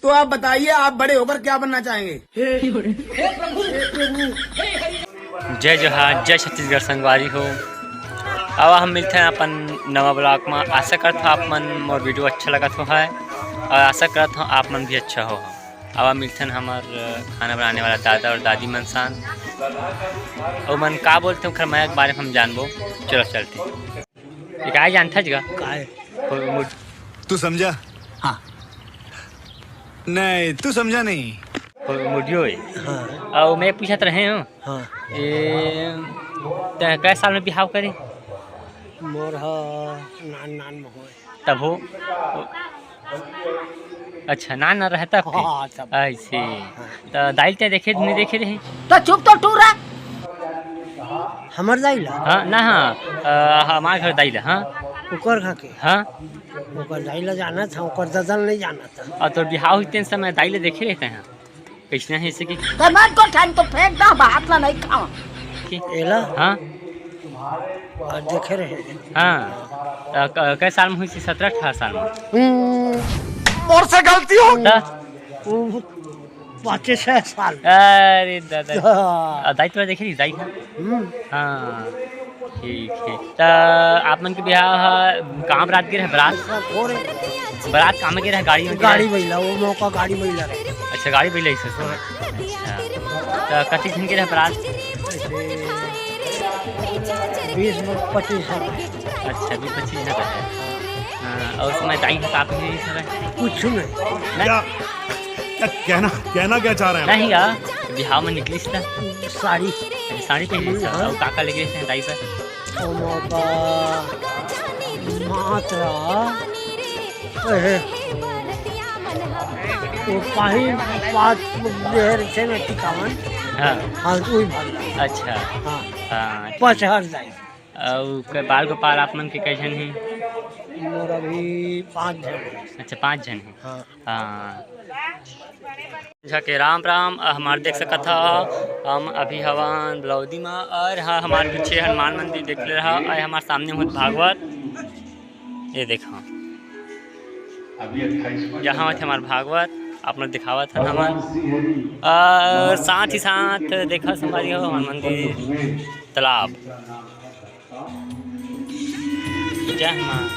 तो आप बताइए, आप बड़े होकर क्या बनना चाहेंगे? जय जोहार, जय छत्तीसगढ़ संगवारी हो। अब हम मिलते हैं अपन नवा ब्लॉग में। आशा करता हूँ आप मन मोर वीडियो अच्छा लगा तो है, और आशा करता हूँ आप मन भी अच्छा हो। अब मिलते हैं हमार खाना बनाने वाला दादा और दादी मन सान, और मन का बोलते हो खर मैं के बारे में हम जानबो। चलो चलते। ये काय जानता जगह तू समझा? हाँ। नहीं, तू समझा नहीं। मुडियो है। हाँ। और मैं पूछत रहे हूँ हाँ। कै साल में बिहाव करे? मोर नान में हो तब हो। अच्छा नान रहता हाँ, तब। ऐसे तो दाइल ते देखे नहीं देखे रहे? तो चुप तो टूरा हमर दाइल हाँ ना, हाँ हमारे घर दाइल। हाँ ओकर खा के हाँ, ओकर दाइल जाना था, ओकर ददल नहीं जाना था। और तो बिहाव हुई समय दाइल देखे रहते हैं कैसे है ऐसे की कमर को ठान तो फेंक दो, हाथ ला नहीं खाओ। एला हाँ और देखे रहे। हाँ कै साल में हुई थी? 17-18 साल में। और से गलती हो वो 5-6 साल। अरे दादा हाँ। दाई तो देखे रही दाई। हाँ ठीक है। तो आप मन के ब्याह कहाँ बारात गिर है? बारात कहाँ में गिर है? गाड़ी में? गाड़ी बैला वो मौका गाड़ी बैला रहे। अच्छा गाड़ी भी ले सकते हो। अच्छा तो कति दिन के रहे बारात? 20-25 साल। अच्छा 20-25 दिन का है। और उसमें दाई है काफी सब कुछ नहीं। कहना क्या चाह रहे हैं? नहीं यार बिहाव में निकली था साड़ी साड़ी पहनी थी। और काका लेके थे दाई पर ओ मौका मात्रा वो पाँच देर से न टिकावन। हाँ हाँ वही भाग। अच्छा हाँ हाँ 5,000 जाए। और बाल गोपाल आप मन के कैसन है? मोर अभी 5 जन। अच्छा 5 जन है। हाँ। हाँ के राम राम। हमारे देख सकत था हम अभी हवन ब्लौदी में, और हाँ हमारे पीछे हनुमान मंदिर देख ले रहा, और हमारे सामने हुआ भागवत। ये देखा यहाँ थे हमारे भागवत आप लोग दिखावा था हमार, और साथ ही साथ देखा हमारी हनुमान मंदिर तालाब। जय हनुमान।